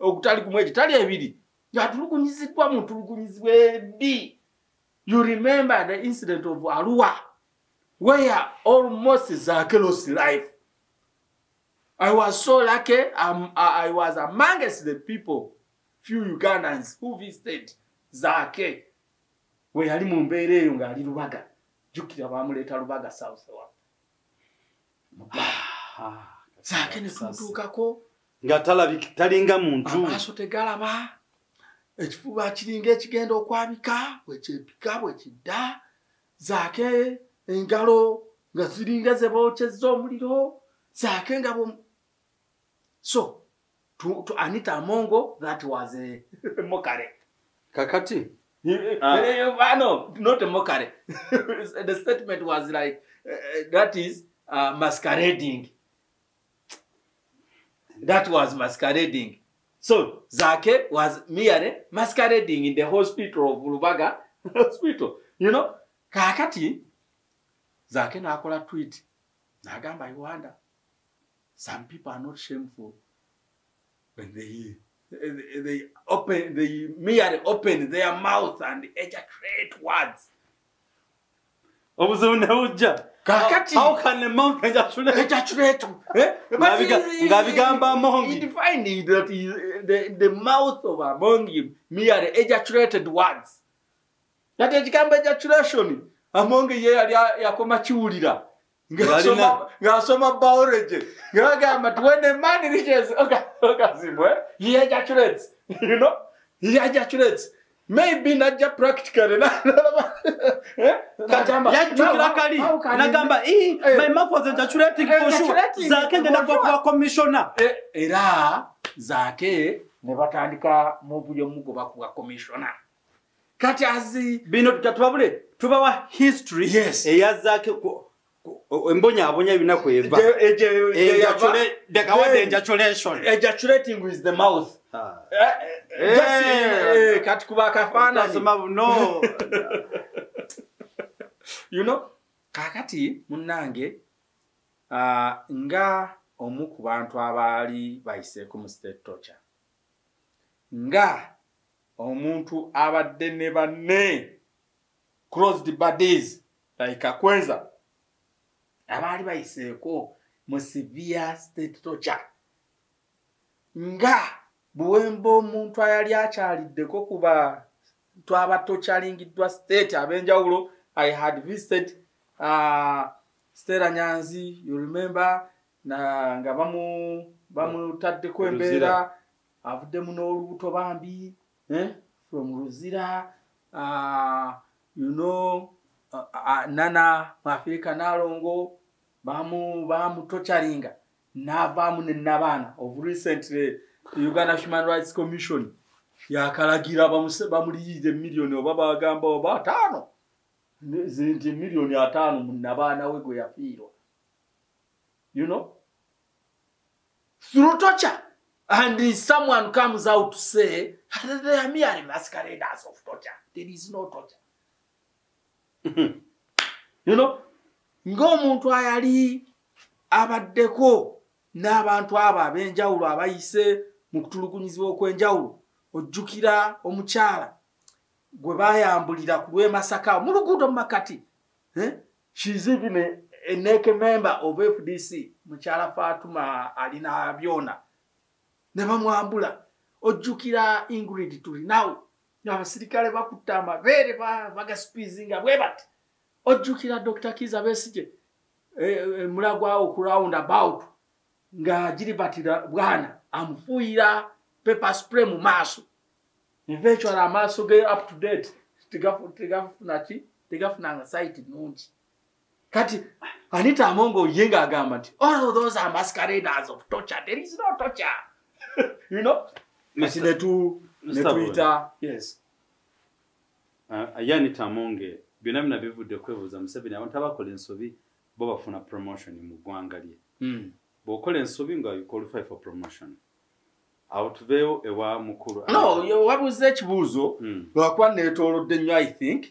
okutali kumwe ekitali ebiri. Yatulugunyiziddwa mu ntulugunyizibwa embi. You remember the incident of Arua where almost Zake lost life. I was so lucky. I was amongst the people, few Ugandans who visited Zake. We yali mu mbeera eyo ng'ali Lubaga. Jjukira bamuleeta Lubaga South wa. Zake ne tumutuukako. Nga talinga muntu. Amaaso tegalaba. Ekifuba kiringa ekigenda okwabika, bwekyepika, bwekidda. Zake engalo nga ziringa ze bookyezza omuliro. Zake nga so, to Anita Amongo, that was a mockery. Kakati? No, not a mockery. The statement was like, that is masquerading. That was masquerading. So, Zake was merely masquerading in the hospital of Lubaga Hospital. You know, Kakati, Zake nakola tweet. Nagamba, I wonder. Some people are not shameful when they merely open their mouth and ejaculate words. How can a mouth ejaculate? He defined that the mouth of a monkey merely ejaculated words. That ejaculation among ye yakoma chiwulira. Ngasoma biology. When a man reaches orgasm, he ejaculates. You know? He ejaculates. Maybe not just practically. My mouth was ejaculating for sure. Zake ndenda kwa commissioner. Era Zake ne batandika mu bulyo mugoba ku commissioner. Kati azi bino tutwabule tubawa history eya Zake embonya binaku eva. Ejaculating with the mouth. Kati kuba kafana no. You know, kakati munange nga omu ku bantu abaali bayiseeko mu state torture. Nga omuntu abadde ne banne closed bodies like Kakwenza abaali bayiseeko mu severe state torture. Nga buwembo omuntu ayali akyaliddeko kuba twaba torturingiddwa state ab'enjawulo. I had visited Stella Nyanzi, you remember, nga bamutaddeko embeera avuddemu n'olubuto bambi from Luzira, you know, Nana Mafirika Nalongo bamutocharinga n'avaamu ne Nabana. Of recently Uganda Human Rights Commission yakalagira bamuliyize million oba bagamba oba 5 zinti million 5 mu Nabana we gwe yafiirwa. You know, through torture. And someone comes out to say they are merely masqueraders of torture. There is no torture. You know, ng'omuntu ayali abaddeko n'abantu abo ab'enjawulo abayise mu kutulugunyizibwa okw'enjawulo. Ojjukira omukyala gwe baayambulira ku lw'e Masaka mu luguudo mu Makati. She's even a naked member of FDC. Mukyala Fatuma alina byona. Ne bamwambula. Ojjukira Ingrid Turinawo. Abasirikale bakutta amabeere bagasipizinga bwe bati. Ojjukira Dr. Kiza Besigye. Mulagwawo ku roundabout nga giribatira bwana amufuuyira pepper spray mu maaso. Eventually amaaso ge up to date tegafunanga sight nungi. Kati Anita Amongo yenga agamba nti all of those are masqueraders of torture. There is no torture. You know? Mr. Twitter. Yes. Anita Amongo byonna bina bivudde kwebuuza Museveni abantu abakola ensobi bo bafuna promotion mu ggwanga lye. Bw'okola ensobi nga you qualify for promotion. Awo tuveewo ewa mukulu. No, wabuuza ekibuuzo lwakuba neetoolodde nnyo I think.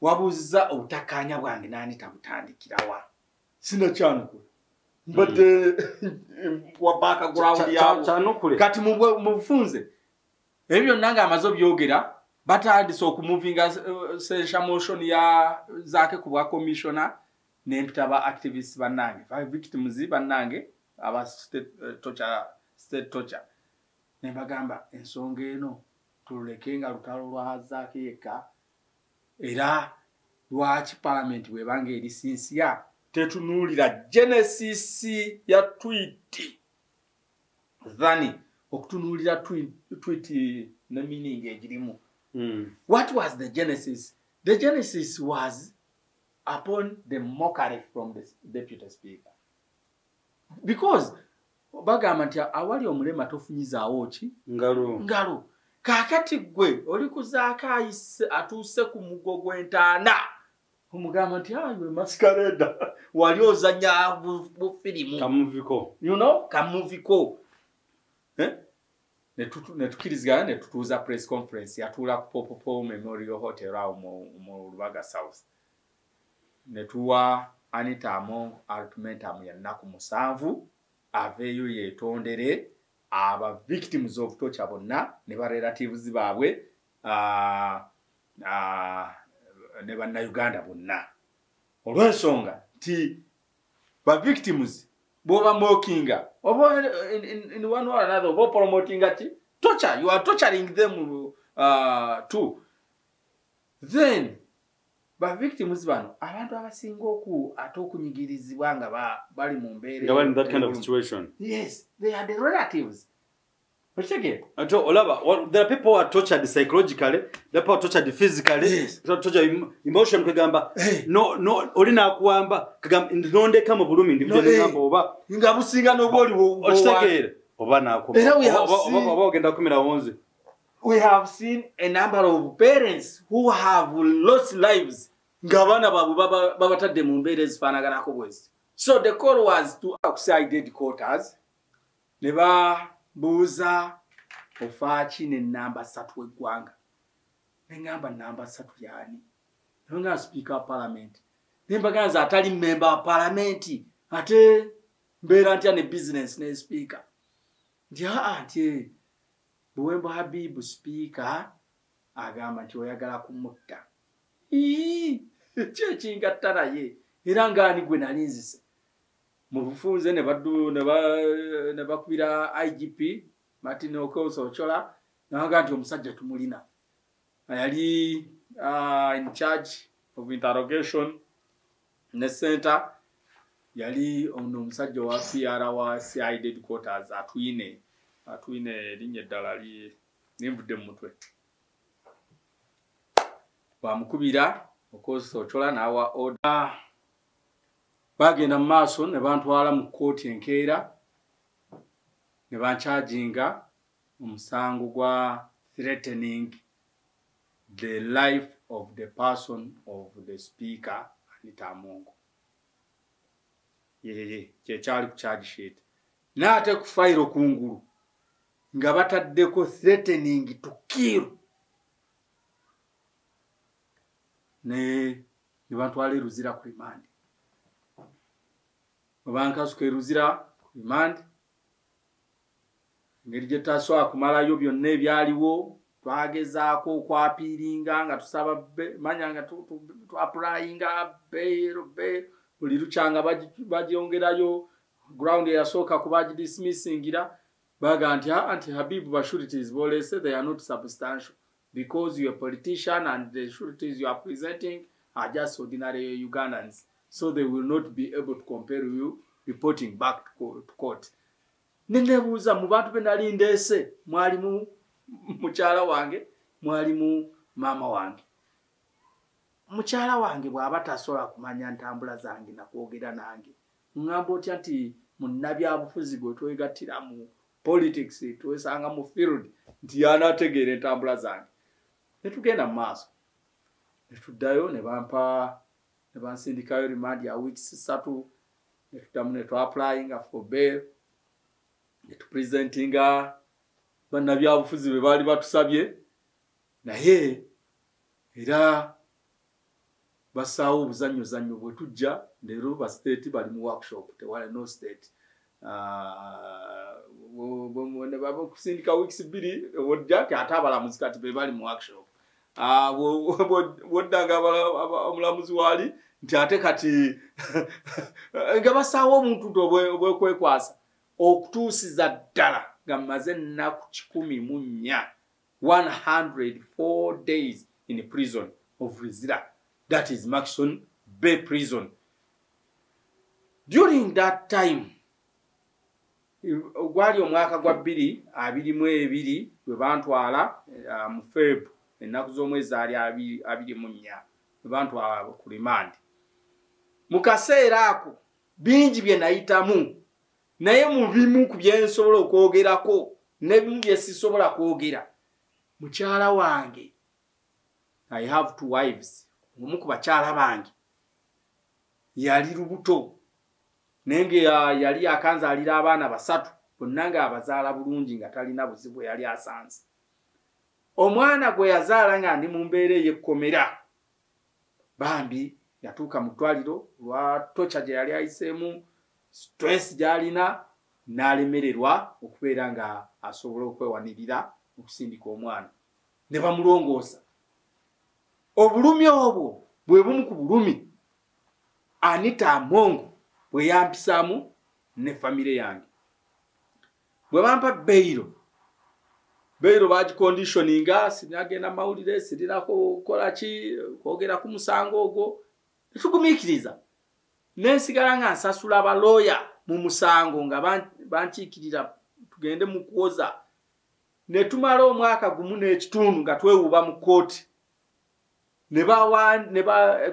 Wabuuza obutakkaanya bwange n'Anita butandikirawa. Sinakyanukula. Mbadde wa background yawo. Kati mu bufunze. Ebyo byonna ng'amaze obyogera batandise okumuvinga session motion ya Zake ku bwa commissioner nempita ba activists bannange ba victims bannange aba state torture ne bagamba ensonga eno tulekenga lutalo lwa Zaaki yekka era lwaki parliament bwebange erisinsiya tetunuulira genesis ya tweet thani okutunuulira tweet ne meaning egirimu. What was the genesis? The genesis was upon the mockery from the deputy speaker. Because bagamba nti awali omulema tofunyizaawo ki ngalo kakati gwe oli kuzaako atuuse ku mugo gw'entaana omugamba nti aywe masquerade wali ozanya bufirimu kamuviko kamuviko netukirizigana netutuuza press conference yatuula ku Popopo Memorial Hotel awo mu Lubaga South netuwa Anita Among ultimatum ya nnaku 7 aveeyo yeetondere aba victims of torture bonna ne ba relatives baabwe ne bannayuganda bonna olw'ensonga nti ba victims boba mockinga oba in one or another oba promoting ati torture, you are torturing them too. Then ba victims bano abantu abasinga okunyigirizibwa nga bali mu mbeera in that kind of situation. Yes, they are the relatives. There are people who are tortured psychologically, there are people who are tortured physically, yes. Tortured emotion kugamba no olina kuamba kugamba ndonde kama bulumi ndivugamba oba ngabusinga noboli ochitegere oba nako oba ogenda kumira wonze. We have seen a number of parents who have lost lives ngabana babatadde mu mbeera ezifanaganako bwezi. So the call was to outside quarters neba buuza ofaaki ne namba 3 eggwanga nengamba namba 3 yani nga speaker of parliament nembaganza atali member wa parliament ate mbeera ntya ne business ne speaker nti Buwemba Habibu speaker agamba nti oyagala kumutta kyekingatta naye era ngaani gwe nalinzise mu bufunze ne bakubira IGP Martin Okoso Ochola naga nti omusajja tumulina yali in charge of interrogation ne center yali ono omusajja wa PR wa CID headquarters atwine linye ddala nimvudde mu mutwe bamukubira Okoso Ochola n'awa order bagenda mu maaso ne bantwala mu kooti enkeera ne bancharginga omusango gwa threatening the life of the person of the speaker Anita Among. Kyali ku charge sheet n'ate ku file kungulu nga bataddeko threatening to kill ne bantwala Luzira ku remand. Bankasuka Luzira ku remand ngeri gye taswa kumalayo byonna ebyaliwo twagezaako okwapiiringa nga tusaba manya nga tu applyinga bail buli lukyanga bagyongerayo ground eyasooka kuba dismissingira baga nti Habibu bashurities bolese they are not substantial because you are a politician and the sureties you are presenting are just ordinary Ugandans, so they will not be able to compare you reporting back to court. Nenebuuza mu bantu benali ndeese mwalimu mukyala wange mwalimu mama wange. Mukyala wange bw'aba tasobola kumanya ntambula zange nakwogera nange ngamba otya nti munnabyabufuzi gwe twegattira mu politics twesanga mu field nti yanaategeera entambula zange. Netugenda mu maaso netuddayo ne bansindikayo remand ya weeks 3 netuddamu ne twapplyinga for bail netupresentinga bannabyabufuzi be baali batusabye naye era basaawo obuzannyo bwe tujja leero ba state bali mu workshop tewali no state ne bakusindika weeks 2 wojja ate abalamuzi kati be bali mu workshop woddaga omulamuzi waali nti ate kati nga basaawo omuntu obwekwekwasa okutuusiza ddala nga mmaze ennaku 14 104 days in prison of Luzira. That is Maxon Bay Prison. During that time, gwali omwaka gwa 2022 bwe bantwala mu Feb ennaku z'omwezi ali 24 bwe bantwala ku rimandi. Mu kaseera ako bingi bye nayitamu naye mu bimu ku bye nsobola okwogerako n'ebimu bye sisobola kwogera. Mukyala wange, I have 2 wives, omu ku bakyala bange yali lubuto nenge yali akanzaalira abaana 3 bonna nga abazaala bulungi nga talina buzibu yali asanze. Omwana gwe yazaala nga ndi mu mbeera ey'ekkomera bambi yatuuka mu ddwaliro lwa tocha gye yali ayiseemu, stress gy'alina n'alemererwa okubeera nga asobola okwewanirira okusindika omwana ne bamulongoosa. Obulumi obwo bwe bumu ku bulumi Anita Amongo bwe yampisaamu ne famire yange. Bwe bampa beyiro bagiconditioninga, sinagenda mawulire, sirinako kukola ki kwogera ku musango ogwo, netugumiikiriza. Nensigala nga nsasula abalooya mu musango nga bankiikirira tugende mu kwoza. Ne tumala omwaka gumu n'ekitundu nga twewuba mu kooti.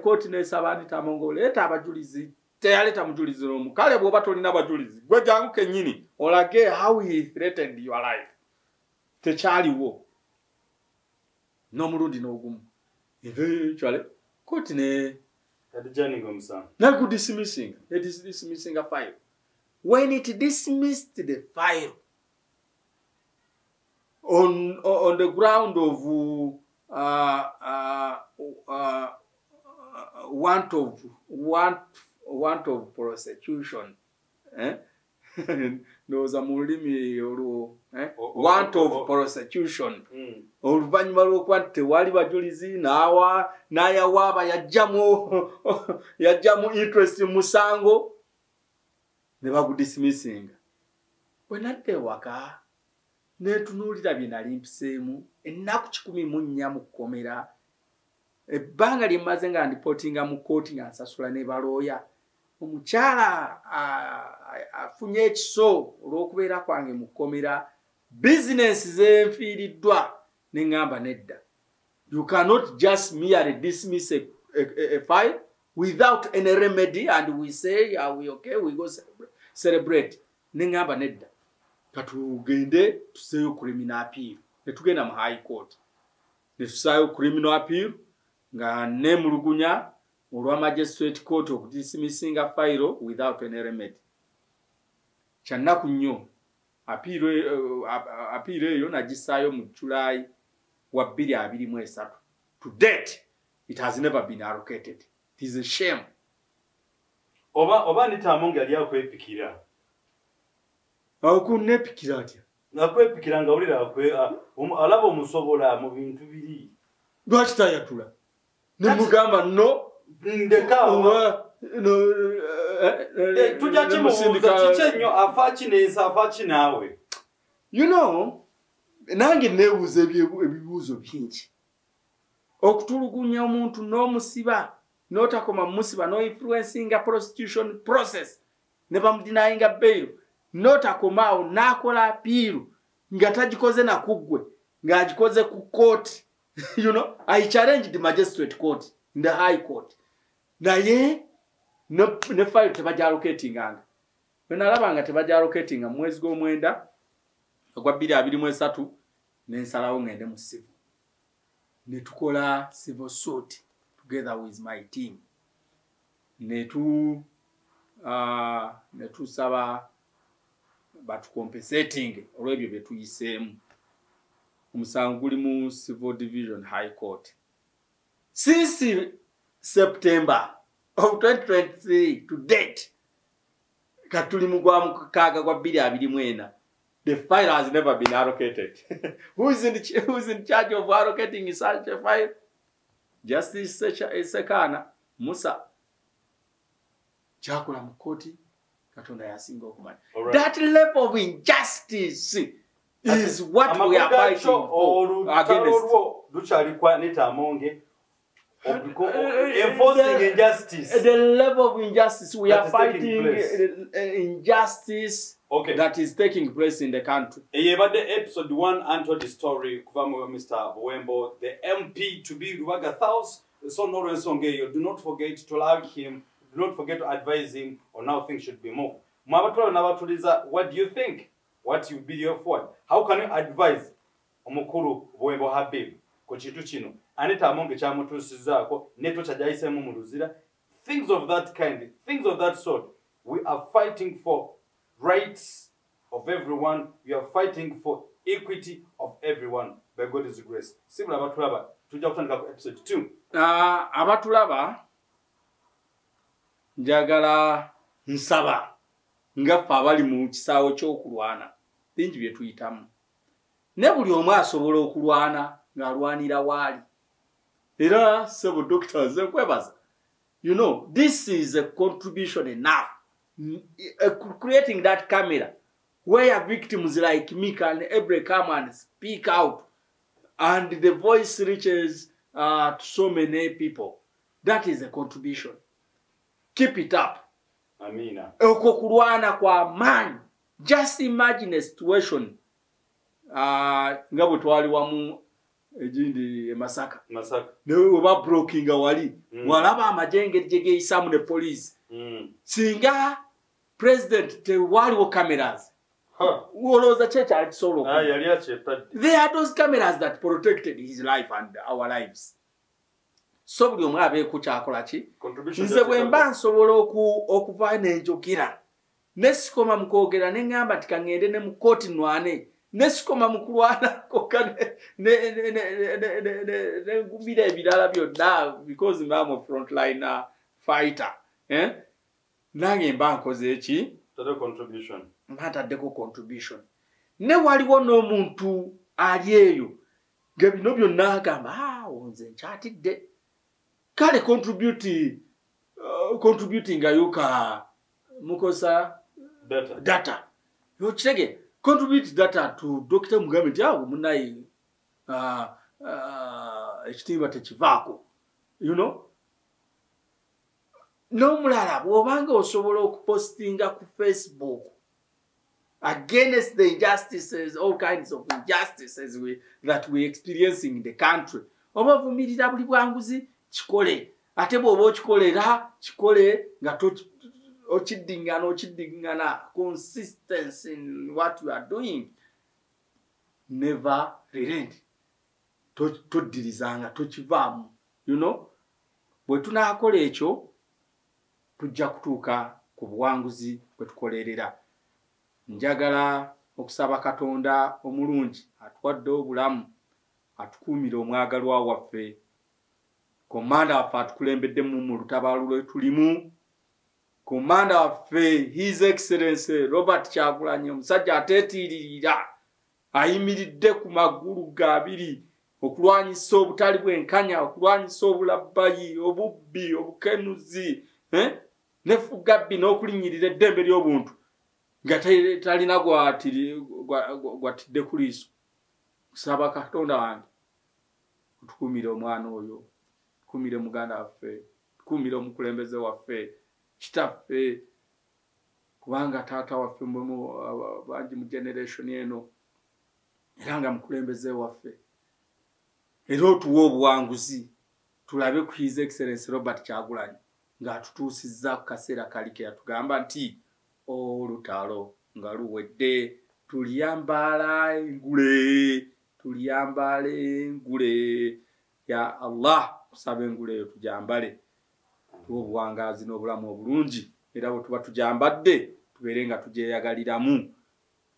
Kooti n'esaba Anita Amongo leeta abajulizi. Teyaleeta mujulizi n'omu. Kale bw'oba tolina abajulizi gwe jangu kennyini olage how he threatened your life. Tekyaliwo n'omulundi n'ogumu. Eventually kooti ne dismissing a file. When it dismissed the file on the ground of want of prosecution, noza mulimi olwo want of prosecution, oluvannyuma lw'okuba tewali bajulizi n'ayawaaba yajjamu interest musango ne bagudismissinga. Bwe nadda ewaka netunuulira bye nali mpiseemu ennaku 14 mu kkomera, ebbanga lye mmaze nga ndipootinga mu kooti nga nsasula ne balooya. Omukyala afunye ekiso olw'okubeera kwange mu kkomera, bizinesi zenfiiriddwa neŋŋamba nedda. You cannot just merely dismiss a file without any remedy and we say are we okay, we go celebrate. Neŋŋamba nedda, katugende tuseeyo criminal appeal. Ne tugenda mu high court ne tusaayo criminal appeal nga nemulugunya olwa magistrate court okudismissinga file without any remedy. Kyannaku nnyo appeal eyo nagisaayo mu July wa 2023. To date it has never been allocated. It is a shame. Oba Anita Amongo yali akwepikira. Akunepikira atya? Nakwepikira nga ulira alaba omusobola mu bintu biri. Lwaki tayatula? Ne mugamba no ndeka tujja kimubuuza kiki nnyo afaaki n'ensi afaaki naawe. You know, nange neebuuza ebibuuzo bingi. Okutulugunya omuntu n'omusiba n'otakoma musiba no influencing a prostitution process ne bamudinayinga bail n'otakomaawo n'akola apiiru nga tagikoze nakuggwe ng'agikoze ku court. You know, I challenged the magistrate court in the high court. Naye ne file tebagyalocatinganga. Bwenalabanga tebagyalocatinga mwezi gw'omwenda ogwa 2023 nensalawo ngende mu civil. Ne tukola civil suit together with my team. Ne tusaba batucompensating olw'ebyo bye tuyiseemu. Omusango guli mu Civil Division High Court. Since September of 2023 to date, katuli mu gwa mukaaga gwa 2024, the file has never been allocated. Who is in charge of allocating such a file? Justice Sekana Musa. kyakola mu kkooti Katonda yasinga okumanya. That level of injustice is what we are fighting for against. Enforcing injustice. The level of injustice we are fighting, injustice that is taking place in the country. Episode 1 untold the story Mr. Buwembo, the MP to be Rubaga House. So do not forget to like him. Do not forget to advise him on how things should be moved. What do you think? What you be your forward? How can you advise Omukuru Buwembo Habib? Kochitu chino. Anita amonge chamutu sizako. Neto chajaise mumuluzira. Things of that kind. Things of that sort. We are fighting for rights of everyone. We are fighting for equity of everyone. By God's grace. Similar abatulaba. Tujja kutandika ku episode 2. Abatulaba njagala nsaba nga ffe abali mu kisaawe ky'okulwana bingi bye tuyitamu. Ne buli omu asobola okulwana ng'alwanira waali. Era several doctors nkwebaza. You know, this is a contribution enough. Creating that camera where victims like me can able come and speak out and the voice reaches to so many people. That is a contribution. Keep it up. Amina. Okukulwana kwa man. Just imagine a situation. Ngabo twali wamu ejindi Masaka. Ne oba broking wali. Walaba amajenge jege isamu ne police. Singa president te waliwo cameras. Uoloza checha alisolo. They are those cameras that protected his life and our lives. So buli omu abeeko kyakola ki nze bwe mba nsobola okuva n'enjogera nesikoma mu kwogera ne ŋŋamba nti kaŋŋende ne mu kkooti nnwane nesikoma mu kulwana kokka ne ngumira ebirala byonna because I'm a frontline fighter. Nange mba nkoze eki mba ntaddeko contribution. Ne waliwo n'omuntu ali eyo nga bino byonna agamba nze nkyatidde. Kale contributing ayuka mukosa data. You chege contribute data to Dr. Mugabe nti munai ekitimba tekivako. You know? No mulala bwobanga osobola okupostinga ku Facebook against the injustices, all kinds of injustices that we experiencing in the country. Obavumirira buli bwanguzi chikole ate bwoba okikolera kikole nga okiddingana consistency in what you are doing. Never relent. Toddirizanga tokivaamu. You know, bwe tunaakola ekyo tujja kutuuka ku buwanguzi bwe tukolerera. Njagala okusaba Katonda omulungi atuwadde obulamu atukuumire omwagalwa waffe. Komanda waffe atukulembeddemu mu lutabaalo lwe tulimu. Komanda waffe His Excellency Robert Kyagulanyi omusajja ateetiiririra ayimiridde ku magulu gabiri okulwanyisa obutali bwenkanya, okulwanyisa obulabbayi, obubbi, obukenuzi, n'effugabbi n'okulinnyirira eddembe ly'obuntu nga talina gwatidde ku liiso. Kusaba Katonda wange otukuumire omwana oyo, tukuumire muganda waffe, tukuumire omukulembeze waffe, kitaffe, kubanga taata waffe bangi mu generation eno era nga mukulembeze waffe. Era otuwa obuwanguzi tulabe ku His Excellency Robert Kyagulanyi ng'atutuusizza ku kaseera kali ke yatugamba nti olutalo nga luwedde tuliyambala engule ya Allah. Kusaba engule eyo tujambale tuwa obuwangazi n'obulamu obulungi era bwe tuba tujambadde tubeere nga tugyeyagaliramu.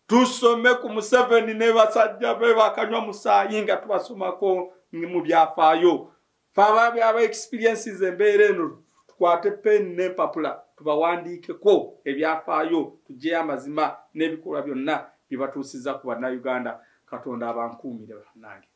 Tusome ku Museveni ne basajja be bakanywa musaayi nga tubasomako mu byafaayo. Faba byaba experiences embeera eno tukwate pen n'empapula tubawandiikeko ebyafaayo tugyeyo amazima n'ebikolwa byonna bye batuusizza ku bannayuganda. Katonda abankuumire nange.